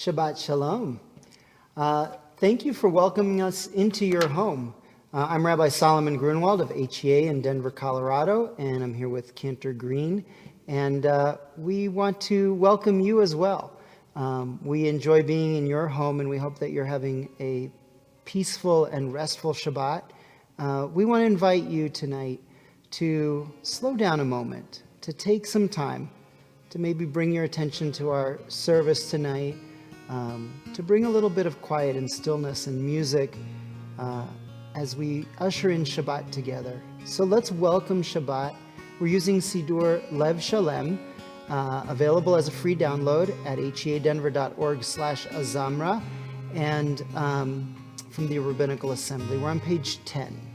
Shabbat Shalom. Thank you for welcoming us into your home. I'm Rabbi Solomon Grunwald of HEA in Denver, Colorado, and I'm here with Cantor Green. And we want to welcome you as well. We enjoy being in your home, and we hope that you're having a peaceful and restful Shabbat. We want to invite you tonight to slow down a moment, to take some time, to maybe bring your attention to our service tonight, to bring a little bit of quiet and stillness and music as we usher in Shabbat together. So let's welcome Shabbat. We're using Sidur Lev Shalem, available as a free download at headenver.org/Azamra, and from the Rabbinical Assembly. We're on page 10.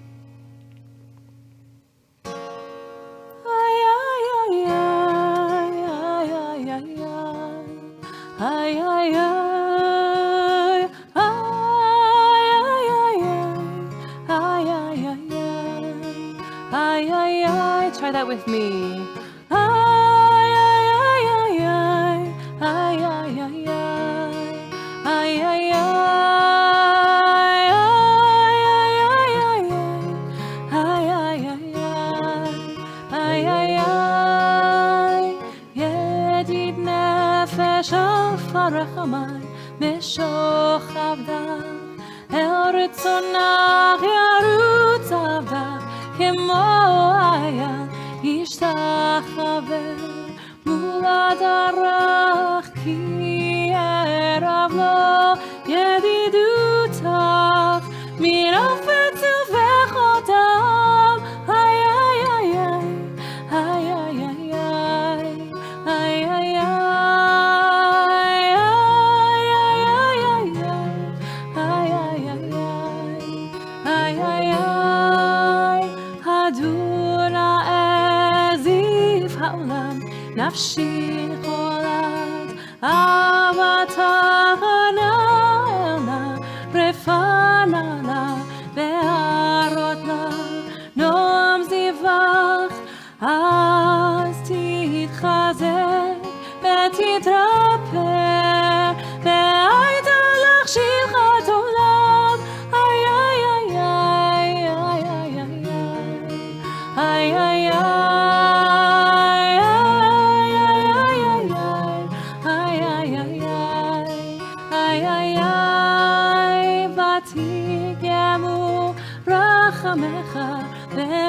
Try that with me. ידיד נפש הפרח עמי משוך עבדך אל רצונך ירוץ עבדך כמו אייל ישתחווה מול הדרך כי ערב לו ידידותך מנפץ ובחותם איי איי איי איי איי איי נפשי חולת אהבתך נעלה רפנה לה בהרות לה נועם זיווך אז תתחזק ותתרפא והייתה לך שמחת עולם איי איי איי איי איי איי איי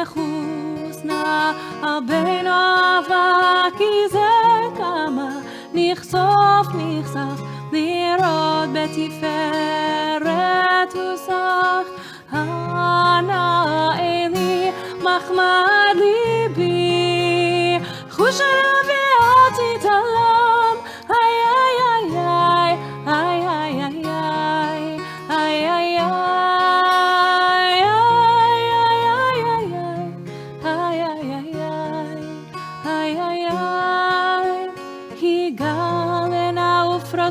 וחוסנה בין אהבה כי זה כמה נחשוף לראות בתפארת וסך הנאה לי מחמד ליבי חוש עליו ואל תתעלם איי איי איי איי איי איי איי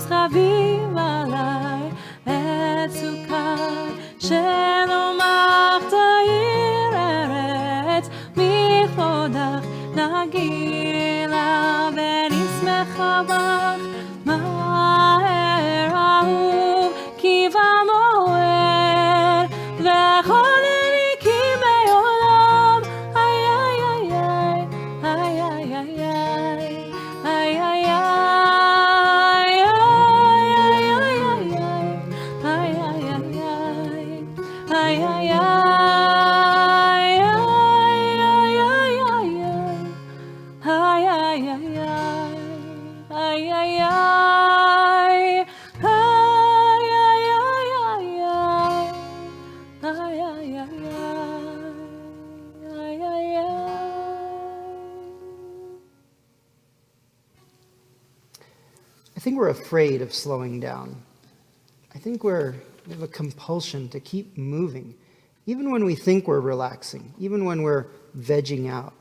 חביב עליי את סוכת שלומך תאיר ארץ מכבודך נגילה ונשמחה בך מהר אהוב כי במועד וכל הנקים בעולם איי איי איי איי איי איי איי איי I think we're afraid of slowing down. I think we have a compulsion to keep moving, even when we think we're relaxing, even when we're vegging out.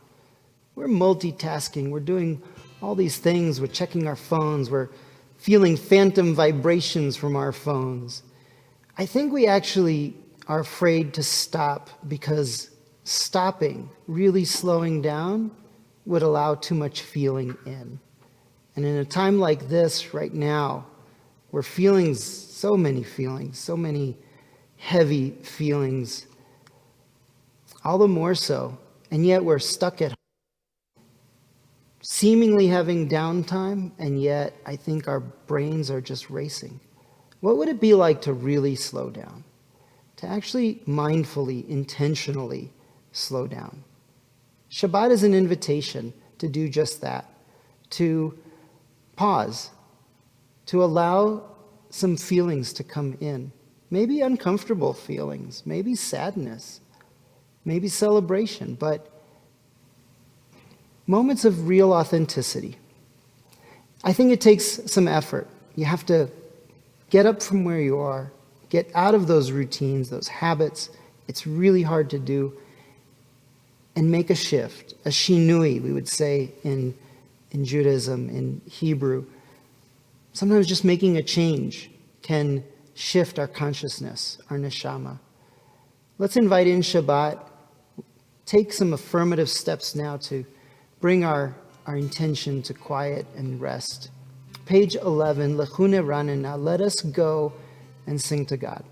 We're multitasking. We're doing all these things. We're checking our phones. We're feeling phantom vibrations from our phones. I think we actually are afraid to stop because stopping, really slowing down, would allow too much feeling in. And in a time like this, right now, where feelings, so many heavy feelings, all the more so, and yet we're stuck at home, seemingly having downtime, and yet I think our brains are just racing. What would it be like to really slow down? To actually mindfully, intentionally slow down? Shabbat is an invitation to do just that, to pause, to allow some feelings to come in, maybe uncomfortable feelings, maybe sadness, maybe celebration, but moments of real authenticity. I think it takes some effort. You have to get up from where you are, get out of those routines, those habits. It's really hard to do. And make a shift, a shinui, we would say in Judaism, in Hebrew. Sometimes just making a change can shift our consciousness, our neshama. Let's invite in Shabbat. Take some affirmative steps now to bring our intention to quiet and rest. Page 11, Lechune Ranina, let us go and sing to God.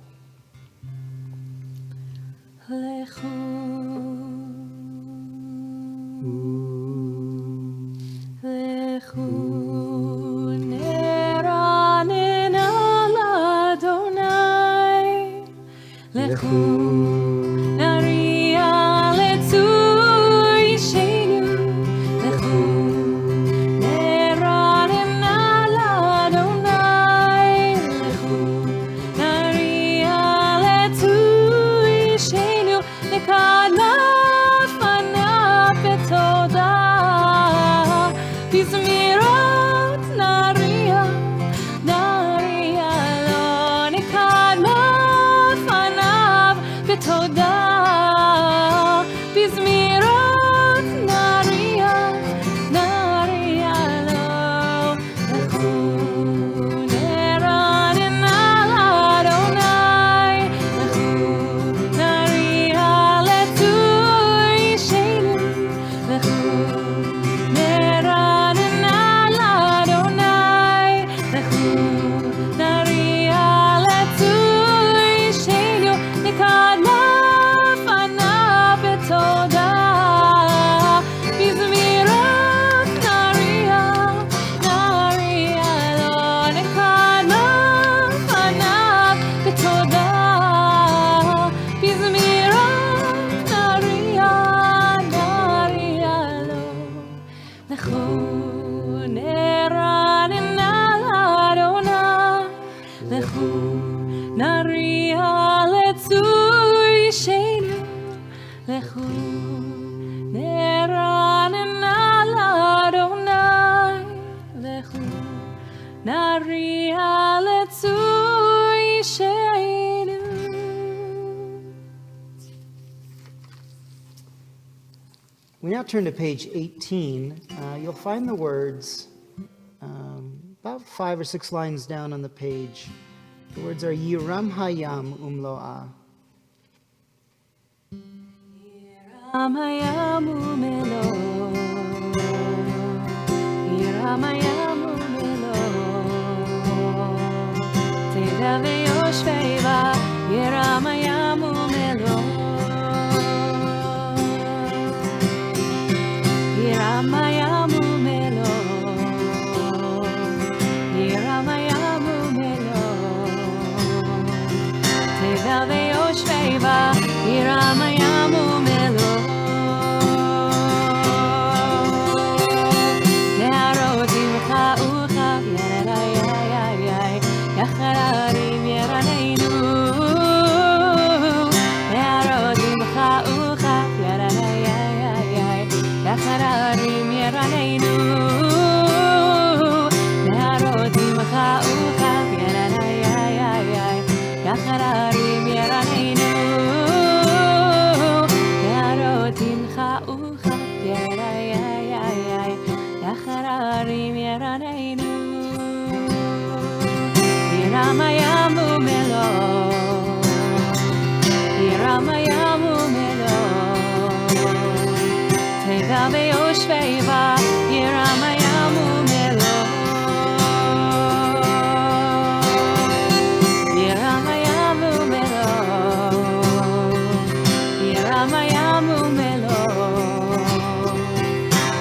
We now turn to page 18. You'll find the words about 5 or 6 lines down on the page. The words are Yiram Hayam Umloa. Yiram Hayam Umelo. Yiram Hayam Umelo. Teda veyoshveiva. Yiram Hayam Umelo. Yiram Hayam Umelo. Yiram Hayam Umelo. Teda veyoshveiva. Yiram Hayam Umelo. Ne'arodim cha'ucha. Yerayayayay. Yachararim yeraneinu. Ne'arodim cha'ucha. Yerayayayay. Yachararim yeraneinu. Ne'arodim cha'ucha. Yerayayayay. Yachararim yeraneinu. Ne'arodim cha'ucha. Yerayayayay. Yachararim yeraneinu. Yiram Hayam Umelo. Yiram Hayam Umelo. Teva veyoshveiva. Yiram Hayam Umelo. umelo.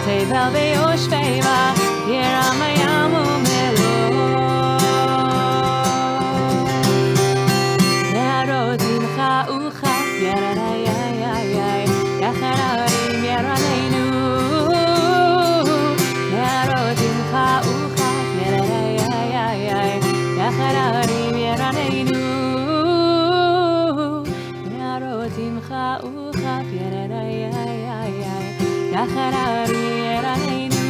Tevel ve'oshveiva, yeramayam umelo. Ne'arot imcha ucha, yerayayayay, yachararim yeraneinu. Ne'arot imcha ucha, yerayayayay, yachararim yeraneinu. Ne'arot imcha ucha, yerayayayay, yachararim yeraneinu.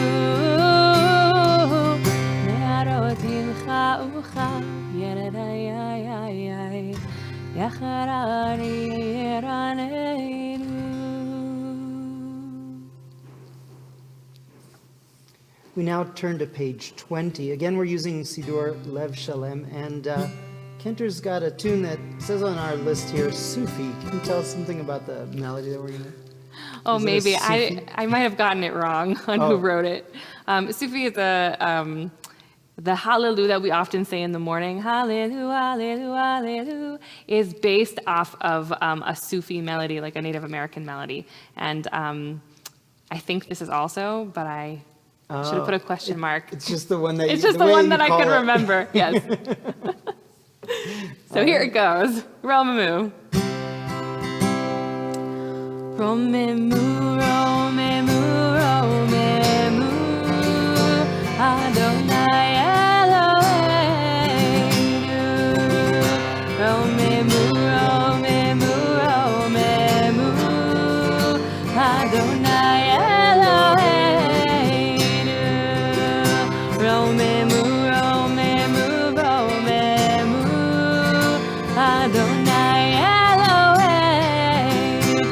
Ne'arot imcha ucha, yerayayayay, yachararim yeraneinu. We now turn to page 20. Again, we're using Sidur Lev Shalem, and Kenter's got a tune that says on our list here, Sufi. Can you tell us something about the melody that we're going to? Oh, Is it a maybe. Sufi? I might have gotten it wrong on Oh. who wrote it. Sufi is the hallelujah that we often say in the morning. Hallelujah, hallelujah, hallelujah, is based off of a Sufi melody, like a Native American melody. And I think this is also, but I should have put a question mark. It's just the one that It's just the way one you that I call could it. remember. Yes. So here it goes. Romamu. Romemu, Romemu, Romemu, Adonai Eloheinu. Romemu, Romemu, Romemu, Adonai Eloheinu. Romemu, Romemu, Romemu, Adonai Eloheinu.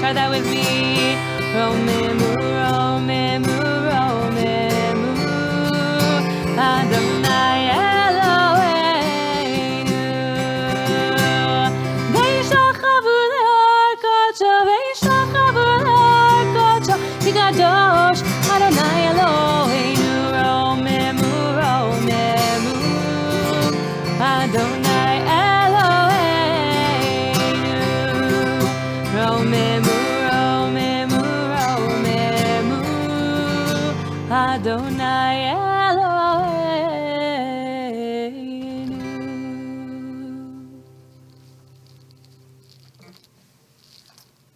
Try that with me. Romemu, Romemu, Romemu, Adonai Eloheinu. Ve'yishtachavu le'or kodsho, ve'yishtachavu le'or kodsho, ki kadosh Adonai Eloheinu. Romemu, Romemu, Adonai Eloheinu. Romemu, Romemu, Romemu, Adonai Eloheinu.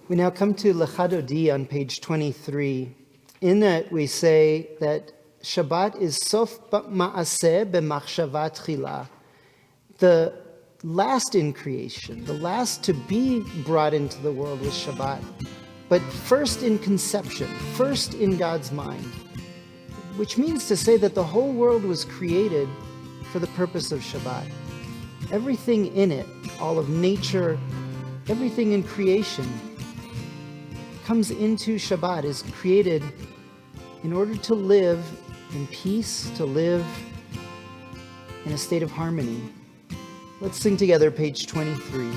We now come to Lechadodi on page 23. In that we say that Shabbat is sof ma'aseh b'machshava tchila. The last in creation, the last to be brought into the world was Shabbat, but first in conception, first in God's mind, which means to say that the whole world was created for the purpose of Shabbat. Everything in it, all of nature, everything in creation comes into Shabbat, is created in order to live in peace, to live in a state of harmony. Let's sing together page 23.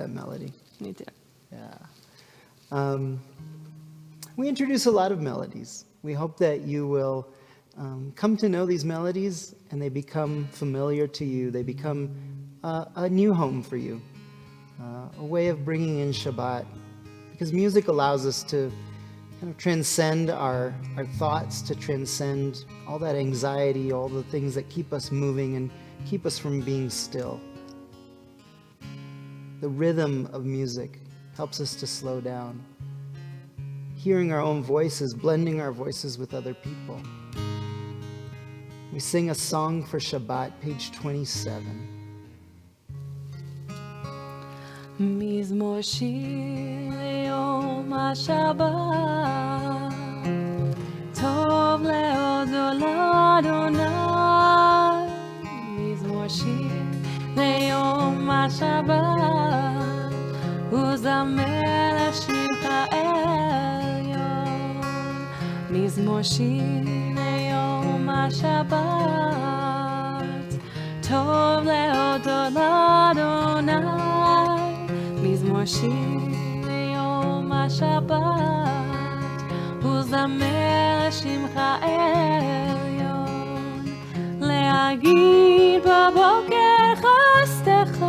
that melody. Me too. Yeah. We introduce a lot of melodies. We hope that you will come to know these melodies and they become familiar to you. They become a new home for you, a way of bringing in Shabbat. Because music allows us to kind of transcend our thoughts, to transcend all that anxiety, all the things that keep us moving and keep us from being still. The rhythm of music helps us to slow down. Hearing our own voices, blending our voices with other people. We sing a song for Shabbat, page 27. מזמור שיר ליום השבת, טוב להודות לאדוני. מזמור שיר ליום השבת, וזמר לשמך עליון. מזמור שיר ליום השבת, טוב להודות לאדוני. מזמור שיר ליום השבת, וזמר לשמך עליון. להגיד בבוקר חסדך,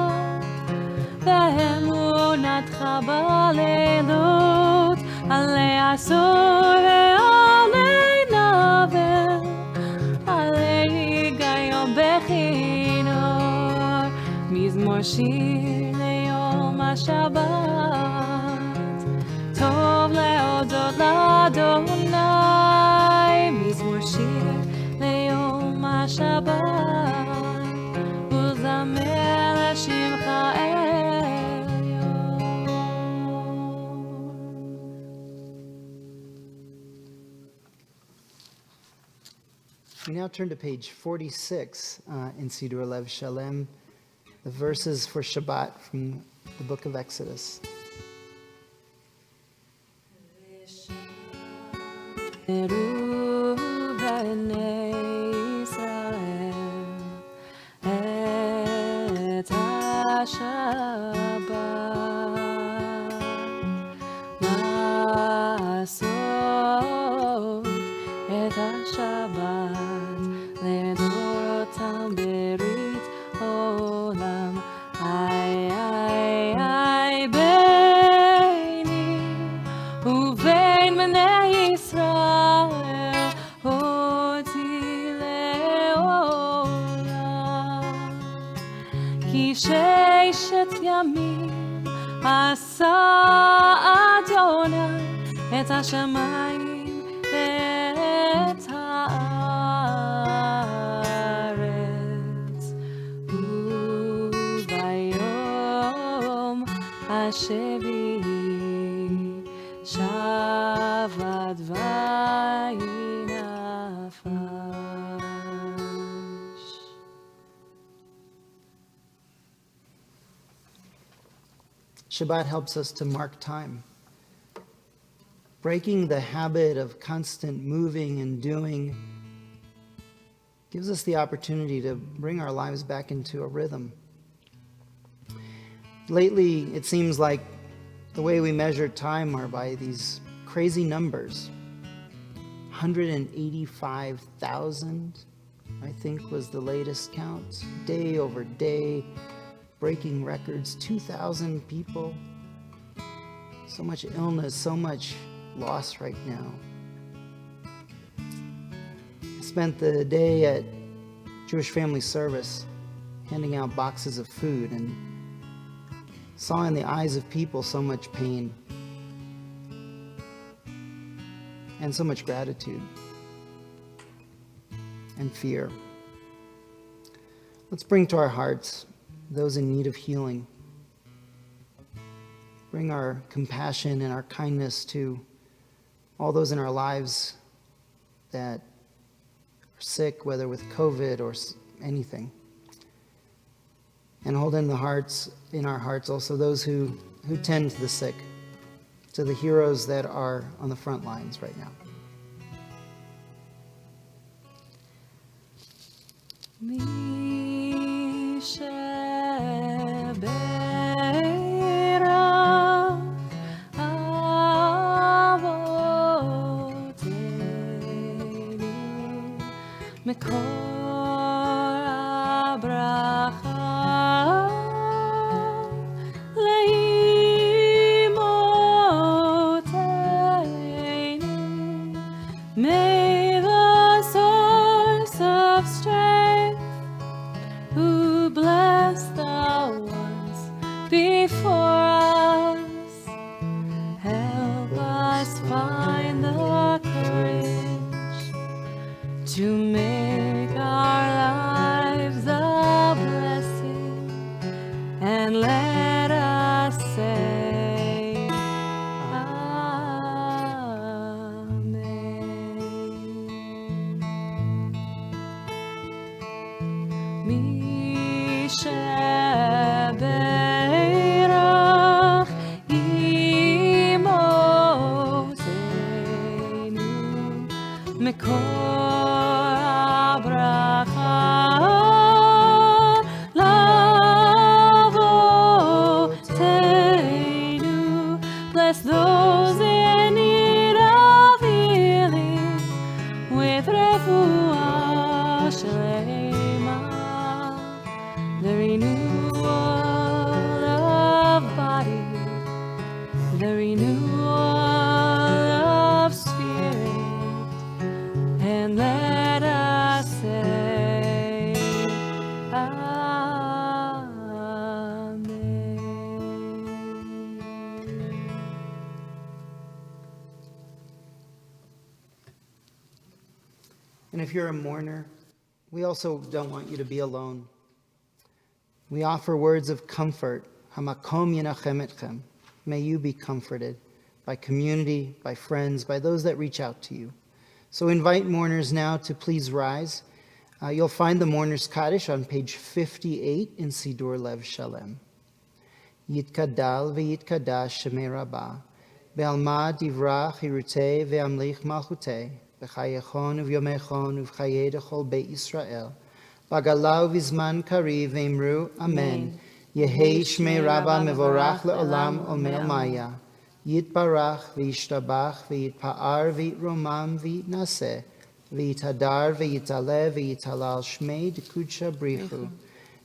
ואמונתך בלילות, עלי עשור ועלי נבל, עלי היגיון בחינוך. מזמור שיר ליום השבת, טוב להודות לאדוני. מזמור שיר ליום השבת, וזמר לשמך עליון. We now turn to page 46 in Siddur Lev Shalem, the verses for Shabbat from the book of Exodus. כי ששת ימים עשה אדוני את השמיים ואת הארץ, וביום השביעי שבת וינפש. Shabbat helps us to mark time. Breaking the habit of constant moving and doing gives us the opportunity to bring our lives back into a rhythm. Lately, it seems like the way we measure time are by these crazy numbers. 185,000, I think, was the latest count, day over day. Breaking records, 2,000 people. So much illness, so much loss right now. I spent the day at Jewish Family Service handing out boxes of food and saw in the eyes of people so much pain and so much gratitude and fear. Let's bring to our hearts those in need of healing. Bring our compassion and our kindness to all those in our lives that are sick, whether with COVID or anything. And hold in our hearts also those who tend to the sick, to the heroes that are on the front lines right now. מקור הברכה לאמותינו. May the source of strength who bless the ones before us help us find the courage to make our lives a blessing, and let us say Amen. Mi shebeirach imotenu mekor habracha lavotenu. Bless those in need of healing with refuah shlema, the renewal of body, the renewal of spirit, and let us say Amen. And if you're a mourner, we also don't want you to be alone. We offer words of comfort. Hamakom yenachem etchem. May you be comforted by community, by friends, by those that reach out to you. So invite mourners now to please rise. You'll find the Mourner's Kaddish on page 58 in Sidur Lev Shalem. Yitkadal veyitkadash shemei Rabbah, be'alma divrach hirutei ve'amlich malchutei, b'chayechon uv'yomechon uv'chayei dechol beit Yisrael, b'gala uv'zman kariv ve'imru Amen. Yehei shmei Rabbah mevorach le'olam omel maya, yitbarach ve'yishtabach ve'yitpa'ar ve'yitromam ve'yitnaseh, ve'yitadar ve'yitale ve'yitalal shmei dekudsha brichu,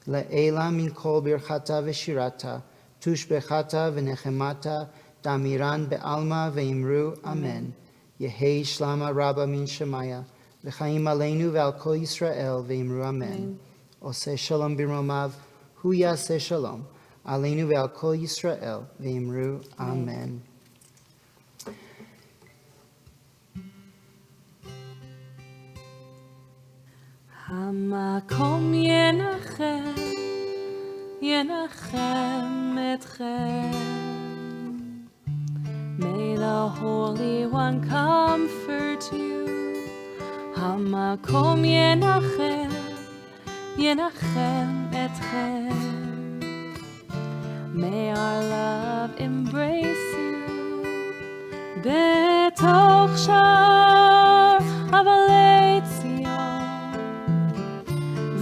le'ela min kol birchata ve'shirata, tushbechata v'nechemata, damiran be'alma ve'imru Amen. Yehei shlama Rabbah min shemaya, v'chaim aleinu ve'al kol Yisrael ve'imru Amen. Oseh shalom biromav, hu yaseh shalom, aleinu ve'al kol Yisrael ve'imru Amen. Hamakom yenachem, yenachem etchem. May the Holy One comfort you. Hamakom yenachem, yenachem etchem. May our love embrace you. Betoch shar avalei Tzion,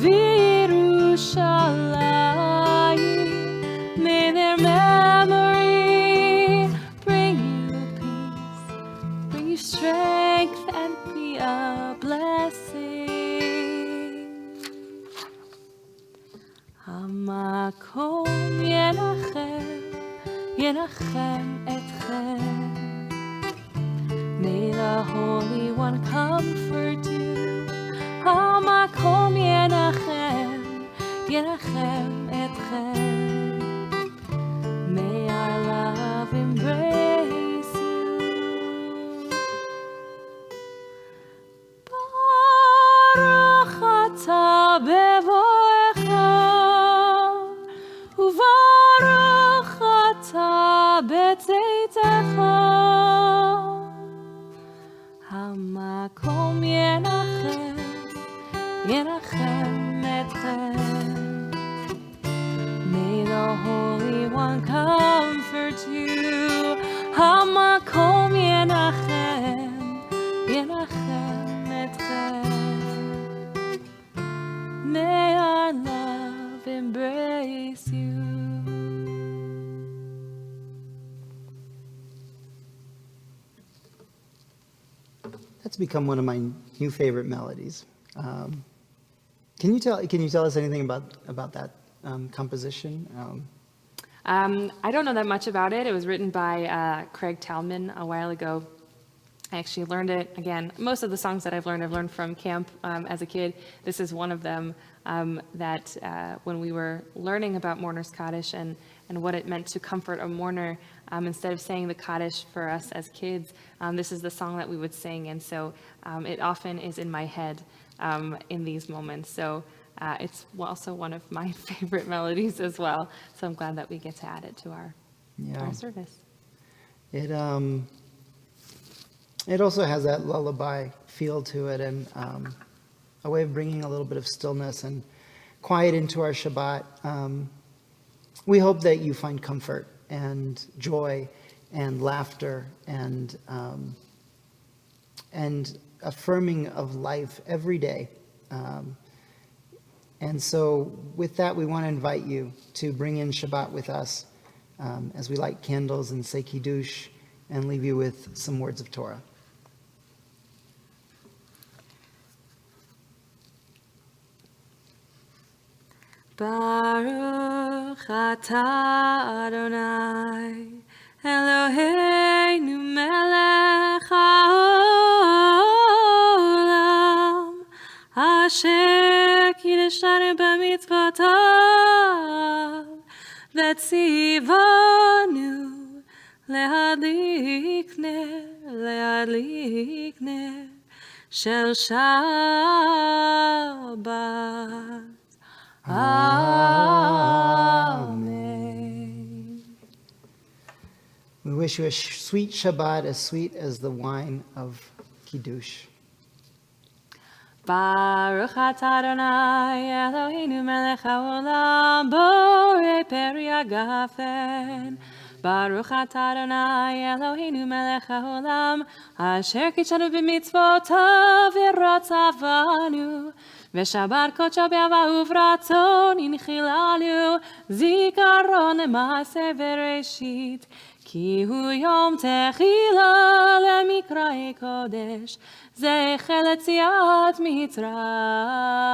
v'Yerushalayim. May their memory bring you peace, bring you strength, and be a blessing. Hamakom yenachem, yenachem etchem. May the Holy One comfort you. Hamakom yenachem, yenachem etchem. May our love embrace you. Baruch atah bevoecha, uvaruch atah betzeitecha. Hamakom yenachem, yenachem etchem. May the Holy One comfort you. Hamakom yenachem, yenachem etchem. May our love embrace you. That's become one of my new favorite melodies. Can you tell us anything about that composition? I don't know that much about it. It was written by Craig Talman a while ago. I actually learned it, again, most of the songs that I've learned from camp as a kid. This is one of them that when we were learning about Mourner's Kaddish and what it meant to comfort a mourner, instead of saying the Kaddish for us as kids, this is the song that we would sing. And so it often is in my head in these moments. So it's also one of my favorite melodies as well. So I'm glad that we get to add it to our service. It also has that lullaby feel to it, and a way of bringing a little bit of stillness and quiet into our Shabbat. We hope that you find comfort and joy and laughter and affirming of life every day. And so with that, we want to invite you to bring in Shabbat with us as we light candles and say Kiddush and leave you with some words of Torah. Baruch atah Adonai Eloheinu melech haolam asher kiddushanu b'mitzvotav v'tzivanu le'adlik ner shel Shabbat. Amen. We wish you a sweet Shabbat, as sweet as the wine of Kiddush. Baruch atah Adonai Eloheinu melech haolam borei peri hagafen. Baruch atah Adonai Eloheinu melech haolam asher kitshanu b'mitzvotav v'ratzavanu v'shabar kodsho b'ahava u'v'ratzon inchilalu zikaron le'maaseh v'reshit ki hu yom techila le'mikra'ei kodesh zecher letziat mitzrayim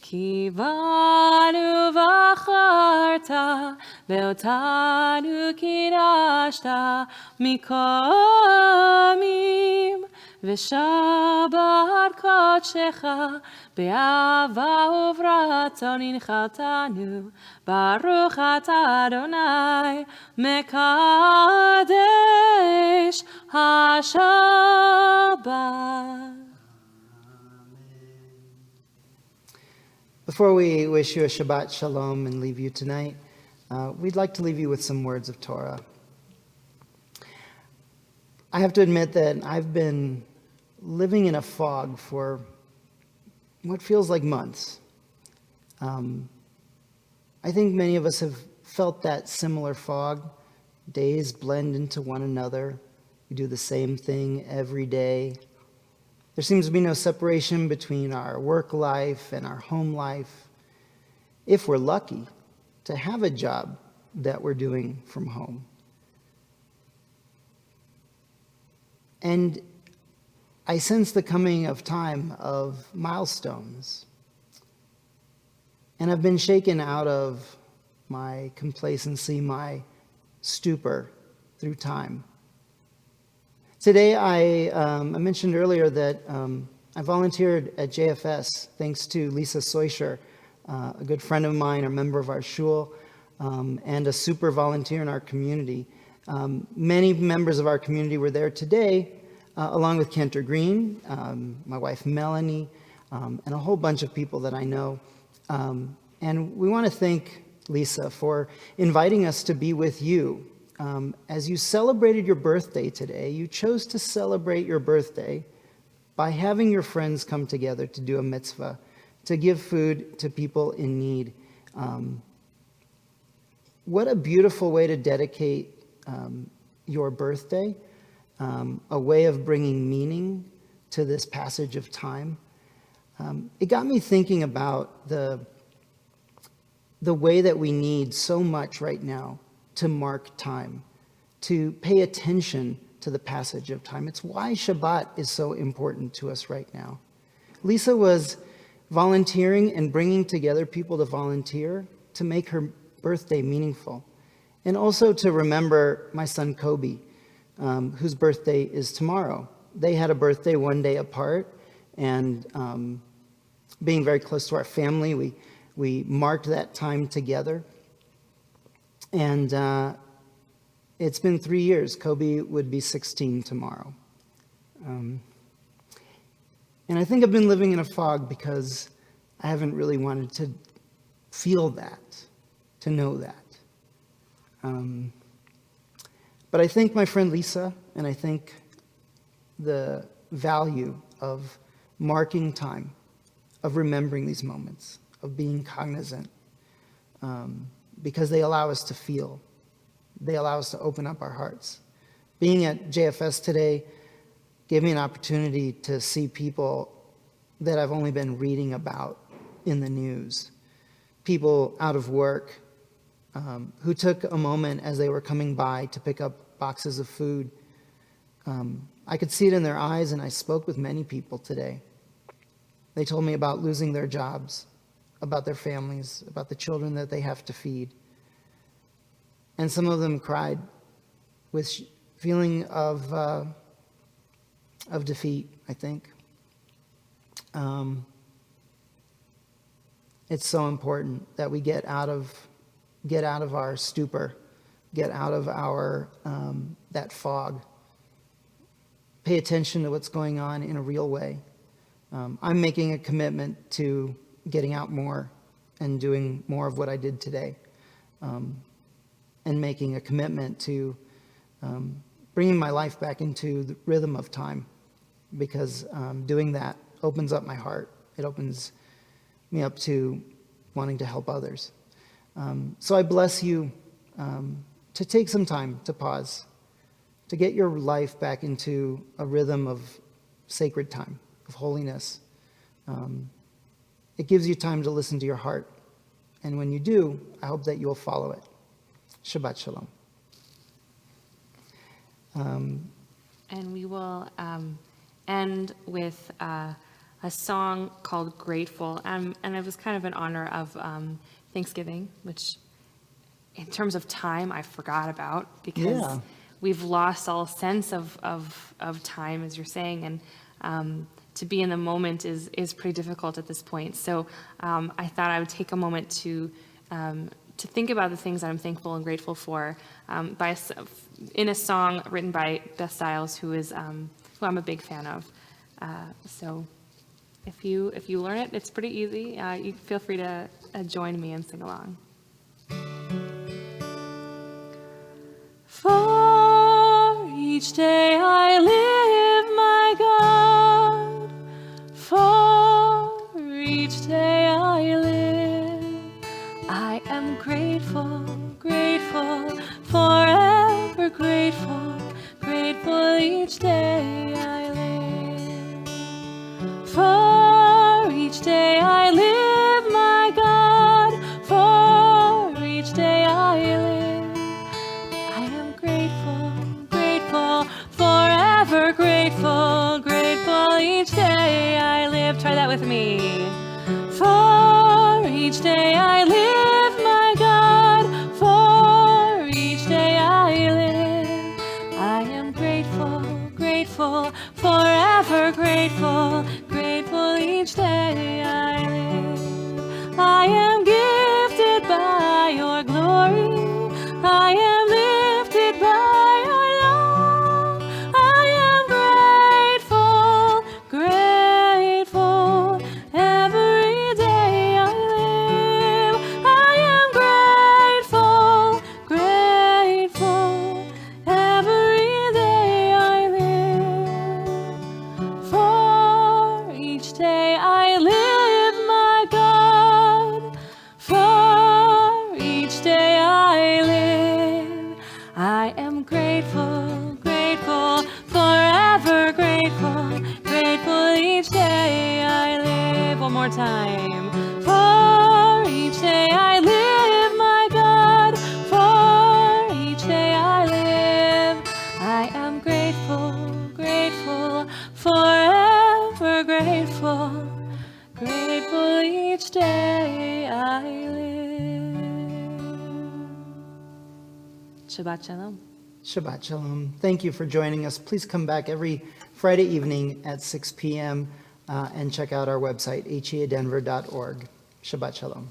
ki banu v'acharta ve'otanu kidashta mikomim v'shabar kodshecha be'ahava u'v'ratzon inchaltanu baruch atah Adonai mekadesh haShabbat. Before we wish you a Shabbat Shalom and leave you tonight, we'd like to leave you with some words of Torah. I have to admit that I've been living in a fog for what feels like months. I think many of us have felt that similar fog. Days blend into one another. We do the same thing every day. There seems to be no separation between our work life and our home life. If we're lucky to have a job that we're doing from home. And I sense the coming of time of milestones. And I've been shaken out of my complacency, my stupor through time. Today, I mentioned earlier that I volunteered at JFS thanks to Lisa Soischer, a good friend of mine, a member of our shul, and a super volunteer in our community. Many members of our community were there today, along with Cantor Green, my wife Melanie, and a whole bunch of people that I know. And we want to thank Lisa for inviting us to be with you. As you celebrated your birthday today, you chose to celebrate your birthday by having your friends come together to do a mitzvah, to give food to people in need. What a beautiful way to dedicate your birthday, a way of bringing meaning to this passage of time. It got me thinking about the way that we need so much right now to mark time, to pay attention to the passage of time. It's why Shabbat is so important to us right now. Lisa was volunteering and bringing together people to volunteer to make her birthday meaningful, and also to remember my son Kobe, whose birthday is tomorrow. They had a birthday one day apart, and being very close to our family, we marked that time together. And it's been 3 years. Kobe would be 16 tomorrow. And I think I've been living in a fog because I haven't really wanted to feel that, to know that. But I thank my friend Lisa, and I think the value of marking time, of remembering these moments, of being cognizant, because they allow us to feel. They allow us to open up our hearts. Being at JFS today gave me an opportunity to see people that I've only been reading about in the news. People out of work who took a moment as they were coming by to pick up boxes of food. I could see it in their eyes, and I spoke with many people today. They told me about losing their jobs, about their families, about the children that they have to feed. And some of them cried with feeling of defeat, I think. It's so important that we get out of our stupor, get out of our that fog. Pay attention to what's going on in a real way. I'm making a commitment to getting out more and doing more of what I did today, and making a commitment to bringing my life back into the rhythm of time, because doing that opens up my heart. It opens me up to wanting to help others. So I bless you to take some time to pause, to get your life back into a rhythm of sacred time, of holiness. It gives you time to listen to your heart. And when you do, I hope that you'll follow it. Shabbat Shalom. And we will end with a song called Grateful. And it was kind of in honor of Thanksgiving, which in terms of time, I forgot about, because we've lost all sense of time, as you're saying. And to be in the moment is pretty difficult at this point. So I thought I would take a moment to think about the things that I'm thankful and grateful for in a song written by Beth Stiles, who I'm a big fan of. So if you learn it, it's pretty easy. You feel free to join me and sing along. For each day I live, my God, for each day I live, I am grateful, grateful, forever grateful, grateful each day I live. For each day I live, my God, for each day I live, I am grateful, grateful, forever grateful, grateful each day I live. Try that with me. For each day I live, my God, for each day I live, I am grateful, grateful, forever grateful, grateful each day I live. I am gifted by your glory, I am lifted by your love, I am grateful, grateful, every day I live. I am grateful, grateful, every day I live. For each day I live, my God, for each day I live, I am grateful, grateful, forever grateful, grateful each day I live. One more time. For each day I live, my God, for each day I live, I am grateful, grateful, forever grateful, Shabbat Shalom. Shabbat Shalom. Thank you for joining us. Please come back every Friday evening at 6 p.m. And check out our website, headenver.org. Shabbat Shalom.